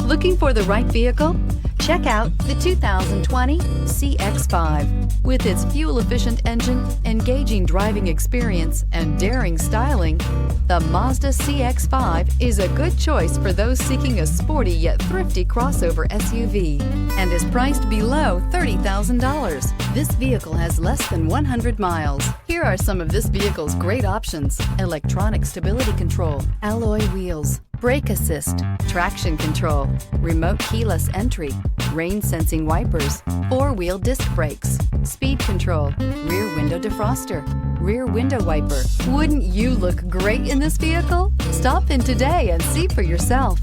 Looking for the right vehicle? Check out the 2020 CX-5. With its fuel-efficient engine, engaging driving experience, and daring styling, the Mazda CX-5 is a good choice for those seeking a sporty yet thrifty crossover SUV and is priced below $30,000. This vehicle has less than 100 miles. Here are some of this vehicle's great options: electronic stability control, alloy wheels, brake assist, traction control, remote keyless entry, rain sensing wipers, four-wheel disc brakes, speed control, rear window defroster, rear window wiper. Wouldn't you look great in this vehicle? Stop in today and see for yourself.